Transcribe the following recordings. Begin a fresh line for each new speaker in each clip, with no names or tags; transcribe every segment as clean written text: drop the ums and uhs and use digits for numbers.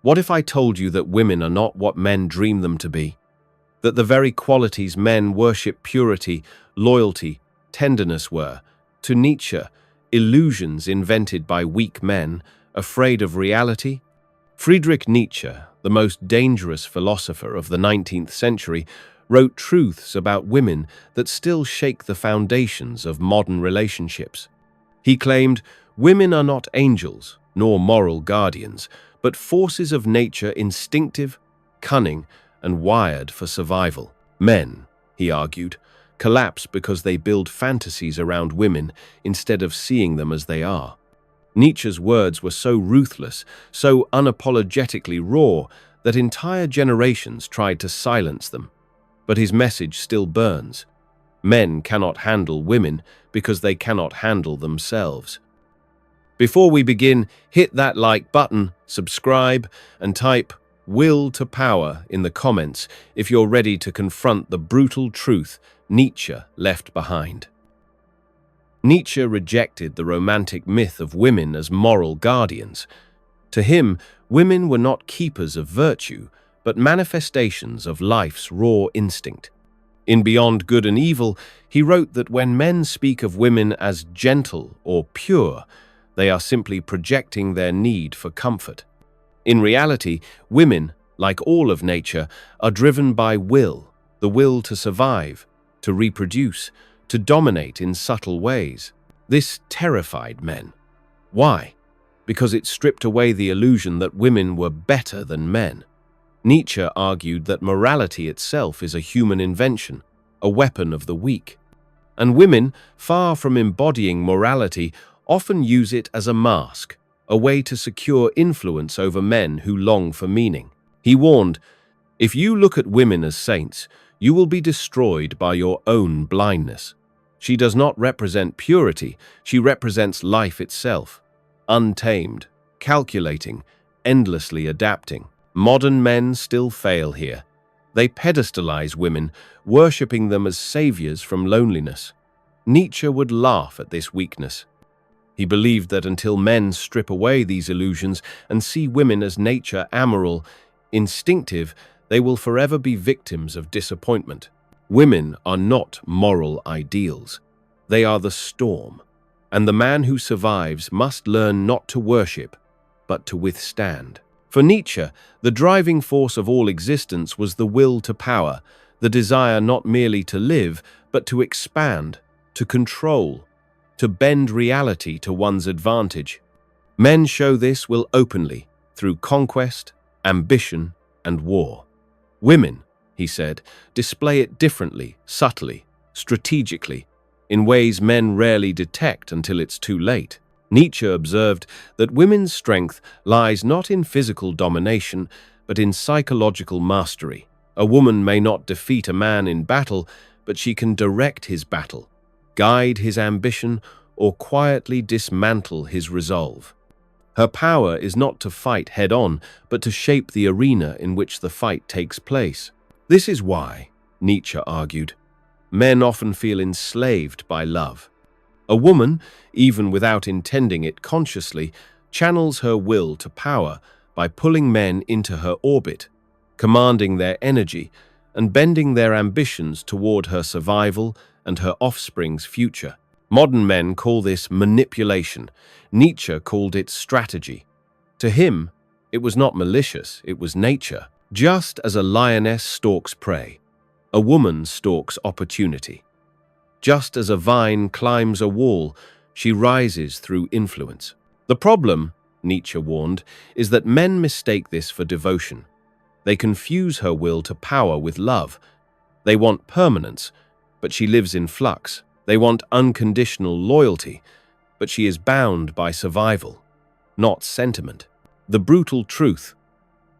What if I told you that women are not what men dream them to be? That the very qualities men worship purity, loyalty, tenderness were, to Nietzsche, illusions invented by weak men, afraid of reality? Friedrich Nietzsche, the most dangerous philosopher of the 19th century, wrote truths about women that still shake the foundations of modern relationships. He claimed, women are not angels, nor moral guardians, but forces of nature instinctive, cunning, and wired for survival. Men, he argued, collapse because they build fantasies around women instead of seeing them as they are. Nietzsche's words were so ruthless, so unapologetically raw, that entire generations tried to silence them. But his message still burns. Men cannot handle women because they cannot handle themselves. Before we begin, hit that like button, subscribe, and type "will to power" in the comments if you're ready to confront the brutal truth Nietzsche left behind. Nietzsche rejected the romantic myth of women as moral guardians. To him, women were not keepers of virtue, but manifestations of life's raw instinct. In Beyond Good and Evil, he wrote that when men speak of women as gentle or pure, they are simply projecting their need for comfort. In reality, women, like all of nature, are driven by will, the will to survive, to reproduce, to dominate in subtle ways. This terrified men. Why? Because it stripped away the illusion that women were better than men. Nietzsche argued that morality itself is a human invention, a weapon of the weak. And women, far from embodying morality, often use it as a mask, a way to secure influence over men who long for meaning. He warned, if you look at women as saints, you will be destroyed by your own blindness. She does not represent purity, she represents life itself, untamed, calculating, endlessly adapting. Modern men still fail here. They pedestalize women, worshipping them as saviors from loneliness. Nietzsche would laugh at this weakness. He believed that until men strip away these illusions and see women as nature amoral, instinctive, they will forever be victims of disappointment. Women are not moral ideals. They are the storm, and the man who survives must learn not to worship, but to withstand. For Nietzsche, the driving force of all existence was the will to power, the desire not merely to live, but to expand, to control, to bend reality to one's advantage. Men show this will openly, through conquest, ambition, and war. Women, he said, display it differently, subtly, strategically, in ways men rarely detect until it's too late. Nietzsche observed that women's strength lies not in physical domination, but in psychological mastery. A woman may not defeat a man in battle, but she can direct his battle, guide his ambition, or quietly dismantle his resolve. Her power is not to fight head-on, but to shape the arena in which the fight takes place. This is why, Nietzsche argued, men often feel enslaved by love. A woman, even without intending it consciously, channels her will to power by pulling men into her orbit, commanding their energy, and bending their ambitions toward her survival and her offspring's future. Modern men call this manipulation. Nietzsche called it strategy. To him, it was not malicious, it was nature. Just as a lioness stalks prey, a woman stalks opportunity. Just as a vine climbs a wall, she rises through influence. The problem, Nietzsche warned, is that men mistake this for devotion. They confuse her will to power with love. They want permanence, but she lives in flux. They want unconditional loyalty, but she is bound by survival, not sentiment. The brutal truth: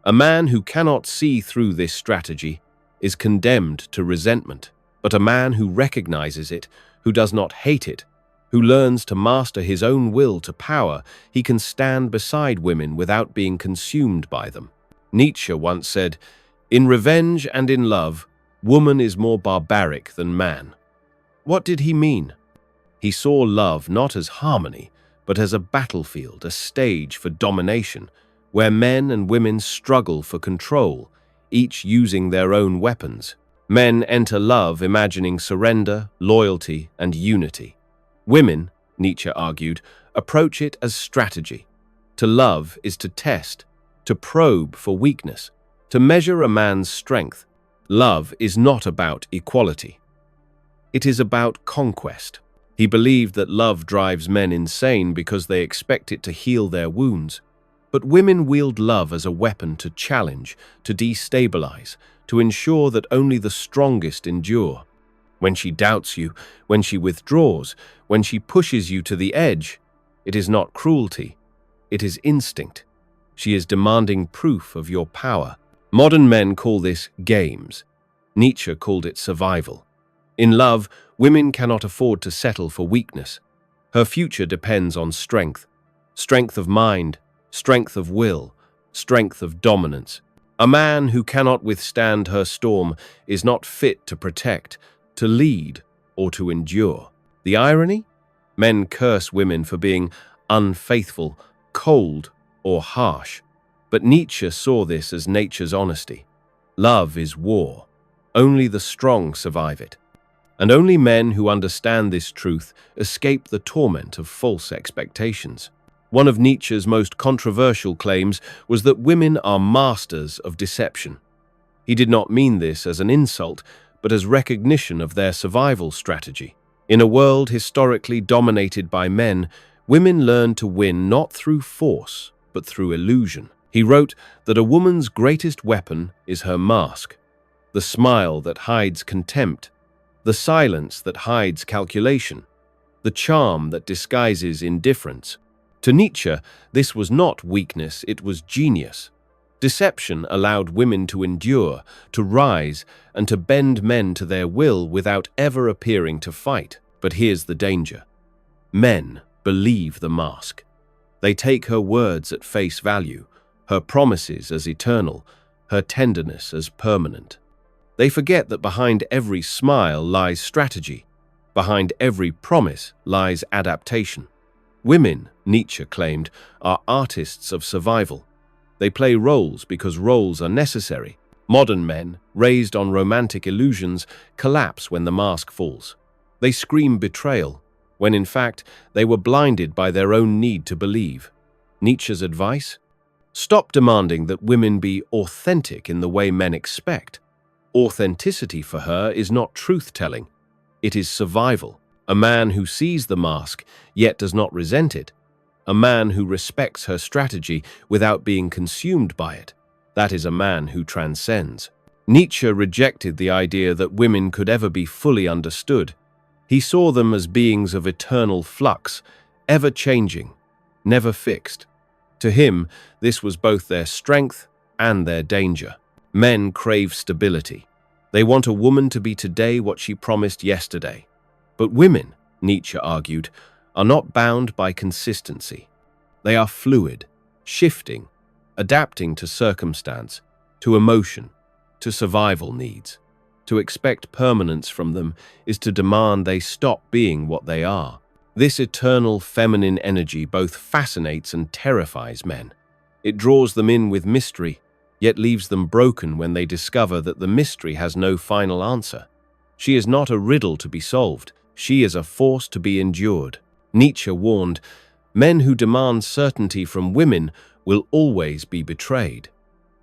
a man who cannot see through this strategy is condemned to resentment. But a man who recognizes it, who does not hate it, who learns to master his own will to power, he can stand beside women without being consumed by them. Nietzsche once said, "In revenge and in love, woman is more barbaric than man." What did he mean? He saw love not as harmony, but as a battlefield, a stage for domination. where men and women struggle for control, each using their own weapons. Men enter love imagining surrender, loyalty, and unity. Women, Nietzsche argued, approach it as strategy. To love is to test, to probe for weakness, to measure a man's strength. Love is not about equality. It is about conquest. He believed that love drives men insane because they expect it to heal their wounds. But women wield love as a weapon to challenge, to destabilize, to ensure that only the strongest endure. When she doubts you, when she withdraws, when she pushes you to the edge, it is not cruelty, it is instinct. She is demanding proof of your power. Modern men call this games. Nietzsche called it survival. In love, women cannot afford to settle for weakness. Her future depends on strength. Strength of mind, strength of will, strength of dominance. A man who cannot withstand her storm is not fit to protect, to lead, or to endure. The irony? Men curse women for being unfaithful, cold, or harsh. But Nietzsche saw this as nature's honesty. Love is war. Only the strong survive it. And only men who understand this truth escape the torment of false expectations. One of Nietzsche's most controversial claims was that women are masters of deception. He did not mean this as an insult, but as recognition of their survival strategy. In a world historically dominated by men, women learn to win not through force, but through illusion. He wrote that a woman's greatest weapon is her mask, the smile that hides contempt, the silence that hides calculation, the charm that disguises indifference. To Nietzsche, this was not weakness, it was genius. Deception allowed women to endure, to rise, and to bend men to their will without ever appearing to fight. But here's the danger. Men believe the mask. They take her words at face value, her promises as eternal, her tenderness as permanent. They forget that behind every smile lies strategy. Behind every promise lies adaptation. Women, Nietzsche claimed, are artists of survival. They play roles because roles are necessary. Modern men, raised on romantic illusions, collapse when the mask falls. They scream betrayal, when in fact they were blinded by their own need to believe. Nietzsche's advice? Stop demanding that women be authentic in the way men expect. Authenticity for her is not truth-telling. It is survival. A man who sees the mask, yet does not resent it. A man who respects her strategy without being consumed by it. That is a man who transcends. Nietzsche rejected the idea that women could ever be fully understood. He saw them as beings of eternal flux, ever-changing, never fixed. To him, this was both their strength and their danger. Men crave stability. They want a woman to be today what she promised yesterday. But women, Nietzsche argued, are not bound by consistency. They are fluid, shifting, adapting to circumstance, to emotion, to survival needs. To expect permanence from them is to demand they stop being what they are. This eternal feminine energy both fascinates and terrifies men. It draws them in with mystery, yet leaves them broken when they discover that the mystery has no final answer. She is not a riddle to be solved. She is a force to be endured. Nietzsche warned, men who demand certainty from women will always be betrayed.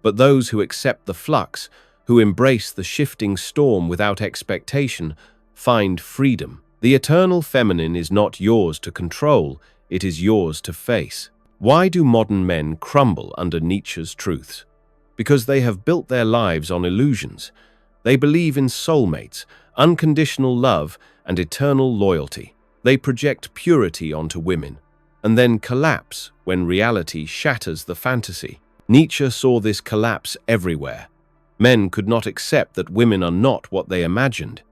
But those who accept the flux, who embrace the shifting storm without expectation, find freedom. The eternal feminine is not yours to control, it is yours to face. Why do modern men crumble under Nietzsche's truths? Because they have built their lives on illusions. They believe in soulmates, unconditional love, and eternal loyalty. They project purity onto women, and then collapse when reality shatters the fantasy. Nietzsche saw this collapse everywhere. Men could not accept that women are not what they imagined.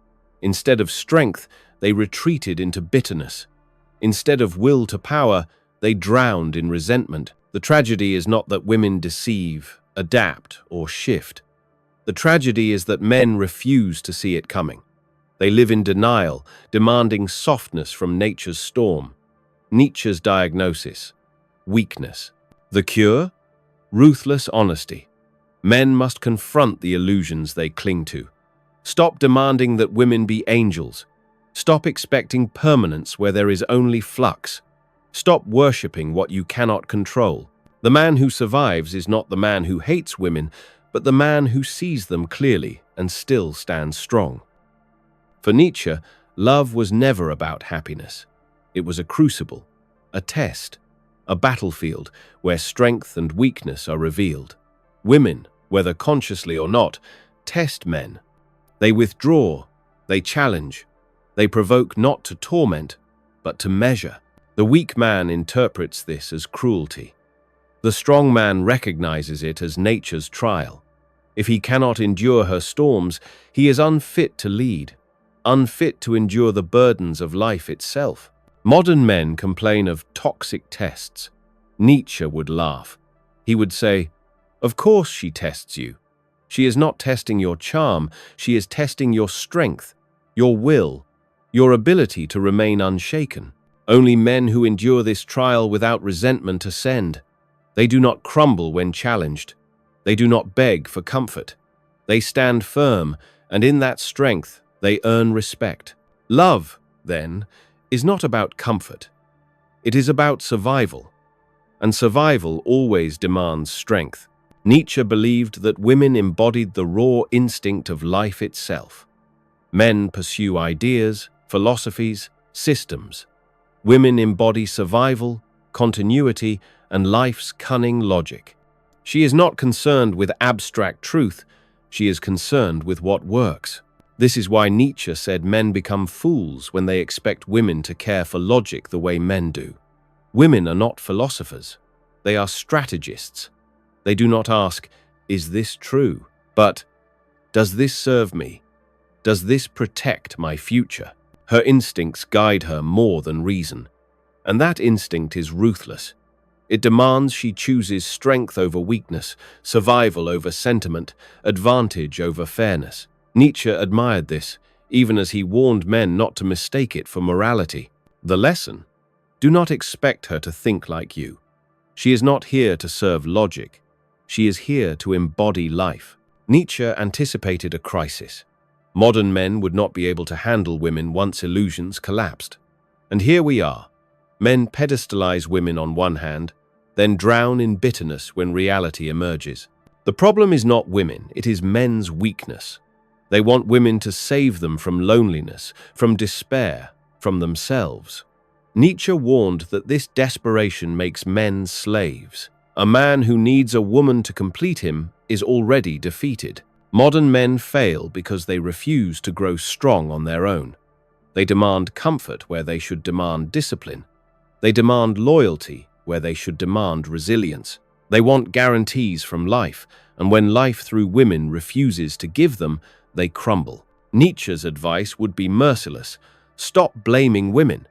Instead of strength, they retreated into bitterness. Instead of will to power, they drowned in resentment. The tragedy is not that women deceive, adapt, or shift. The tragedy is that men refuse to see it coming. They live in denial, demanding softness from nature's storm. Nietzsche's diagnosis: weakness. The cure? Ruthless honesty. Men must confront the illusions they cling to. Stop demanding that women be angels. Stop expecting permanence where there is only flux. Stop worshipping what you cannot control. The man who survives is not the man who hates women, but the man who sees them clearly and still stands strong. For Nietzsche, love was never about happiness. It was a crucible, a test, a battlefield where strength and weakness are revealed. Women, whether consciously or not, test men. They withdraw, they challenge, they provoke not to torment, but to measure. The weak man interprets this as cruelty. The strong man recognizes it as nature's trial. If he cannot endure her storms, he is unfit to lead, unfit to endure the burdens of life itself. Modern men complain of toxic tests. Nietzsche would laugh. He would say, "Of course she tests you. She is not testing your charm, she is testing your strength, your will, your ability to remain unshaken. Only men who endure this trial without resentment ascend. They do not crumble when challenged. They do not beg for comfort. They stand firm, and in that strength, they earn respect." Love, then, is not about comfort. It is about survival. And survival always demands strength. Nietzsche believed that women embodied the raw instinct of life itself. Men pursue ideas, philosophies, systems. Women embody survival, continuity, and life's cunning logic. She is not concerned with abstract truth, she is concerned with what works. This is why Nietzsche said men become fools when they expect women to care for logic the way men do. Women are not philosophers, they are strategists. They do not ask, "Is this true?" but, "Does this serve me? Does this protect my future?" Her instincts guide her more than reason, and that instinct is ruthless. It demands she chooses strength over weakness, survival over sentiment, advantage over fairness. Nietzsche admired this, even as he warned men not to mistake it for morality. The lesson? Do not expect her to think like you. She is not here to serve logic. She is here to embody life. Nietzsche anticipated a crisis. Modern men would not be able to handle women once illusions collapsed. And here we are. Men pedestalize women on one hand, then drown in bitterness when reality emerges. The problem is not women, it is men's weakness. They want women to save them from loneliness, from despair, from themselves. Nietzsche warned that this desperation makes men slaves. A man who needs a woman to complete him is already defeated. Modern men fail because they refuse to grow strong on their own. They demand comfort where they should demand discipline. They demand loyalty where they should demand resilience. They want guarantees from life, and when life through women refuses to give them, they crumble. Nietzsche's advice would be merciless. Stop blaming women.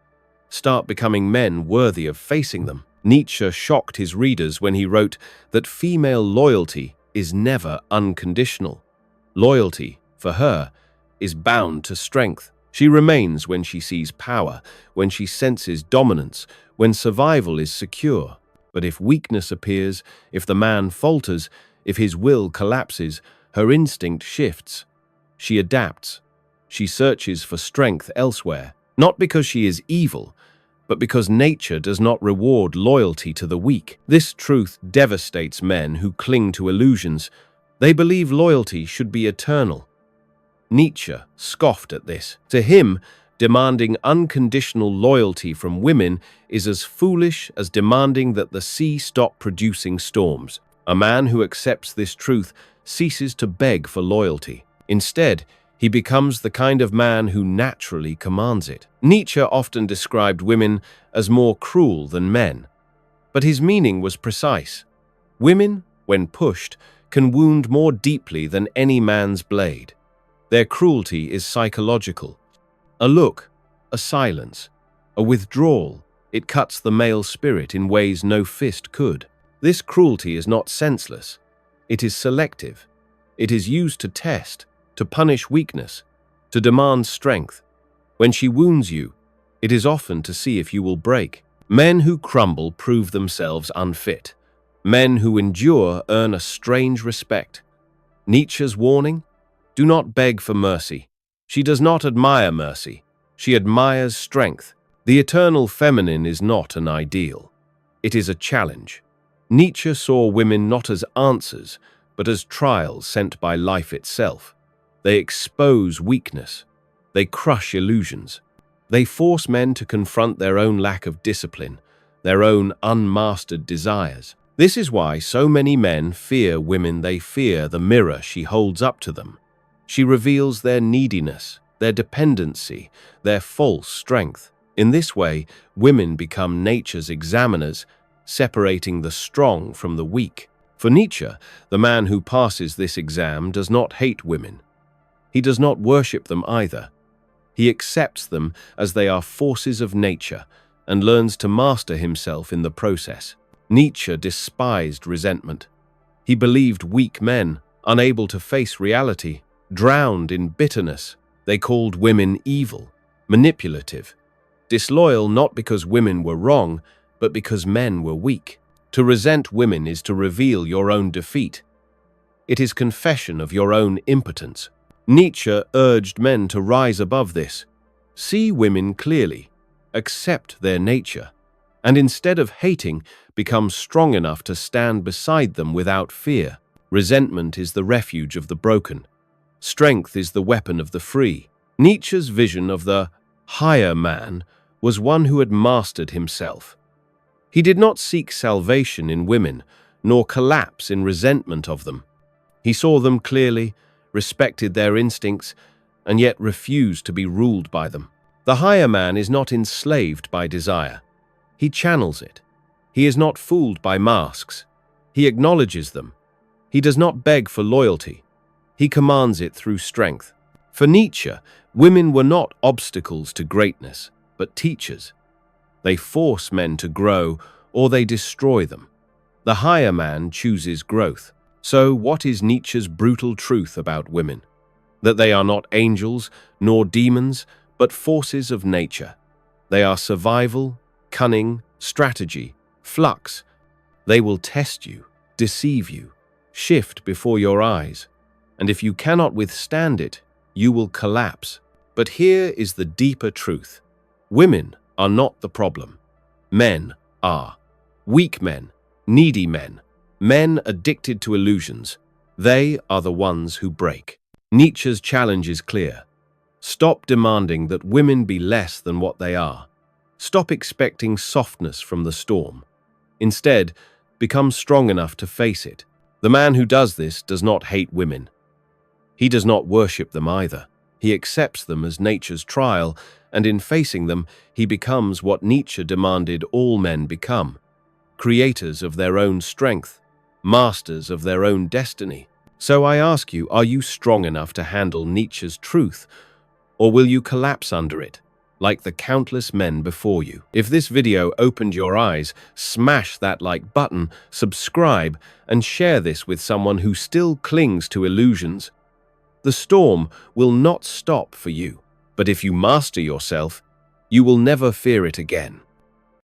Start becoming men worthy of facing them. Nietzsche shocked his readers when he wrote that female loyalty is never unconditional. Loyalty, for her, is bound to strength. She remains when she sees power, when she senses dominance, when survival is secure. But if weakness appears, if the man falters, if his will collapses, her instinct shifts. She adapts. She searches for strength elsewhere, not because she is evil, but because nature does not reward loyalty to the weak. This truth devastates men who cling to illusions. They believe loyalty should be eternal. Nietzsche scoffed at this. To him, demanding unconditional loyalty from women is as foolish as demanding that the sea stop producing storms. A man who accepts this truth ceases to beg for loyalty. Instead, he becomes the kind of man who naturally commands it. Nietzsche often described women as more cruel than men, but his meaning was precise. Women, when pushed, can wound more deeply than any man's blade. Their cruelty is psychological. A look, a silence, a withdrawal, it cuts the male spirit in ways no fist could. This cruelty is not senseless. It is selective. It is used to test, to punish weakness, to demand strength. When she wounds you, it is often to see if you will break. Men who crumble prove themselves unfit. Men who endure earn a strange respect. Nietzsche's warning? Do not beg for mercy. She does not admire mercy. She admires strength. The eternal feminine is not an ideal. It is a challenge. Nietzsche saw women not as answers, but as trials sent by life itself. They expose weakness. They crush illusions. They force men to confront their own lack of discipline, their own unmastered desires. This is why so many men fear women. They fear the mirror she holds up to them. She reveals their neediness, their dependency, their false strength. In this way, women become nature's examiners, separating the strong from the weak. For Nietzsche, the man who passes this exam does not hate women. He does not worship them either. He accepts them as they are forces of nature and learns to master himself in the process. Nietzsche despised resentment. He believed weak men, unable to face reality, drowned in bitterness. They called women evil, manipulative, disloyal, not because women were wrong, but because men were weak. To resent women is to reveal your own defeat. It is confession of your own impotence. Nietzsche urged men to rise above this, see women clearly, accept their nature, and instead of hating, become strong enough to stand beside them without fear. Resentment is the refuge of the broken. Strength is the weapon of the free. Nietzsche's vision of the higher man was one who had mastered himself. He did not seek salvation in women, nor collapse in resentment of them. He saw them clearly, respected their instincts, and yet refused to be ruled by them. The higher man is not enslaved by desire. He channels it. He is not fooled by masks. He acknowledges them. He does not beg for loyalty. He commands it through strength. For Nietzsche, women were not obstacles to greatness, but teachers. They force men to grow, or they destroy them. The higher man chooses growth. So what is Nietzsche's brutal truth about women? That they are not angels, nor demons, but forces of nature. They are survival, cunning, strategy, flux. They will test you, deceive you, shift before your eyes. And if you cannot withstand it, you will collapse. But here is the deeper truth. Women are not the problem. Men are. Weak men, needy men, men addicted to illusions. They are the ones who break. Nietzsche's challenge is clear. Stop demanding that women be less than what they are. Stop expecting softness from the storm. Instead, become strong enough to face it. The man who does this does not hate women. He does not worship them either. He accepts them as nature's trial, and in facing them, he becomes what Nietzsche demanded all men become: creators of their own strength, masters of their own destiny. So I ask you, are you strong enough to handle Nietzsche's truth, or will you collapse under it, like the countless men before you? If this video opened your eyes, smash that like button, subscribe, and share this with someone who still clings to illusions. The storm will not stop for you, but if you master yourself, you will never fear it again.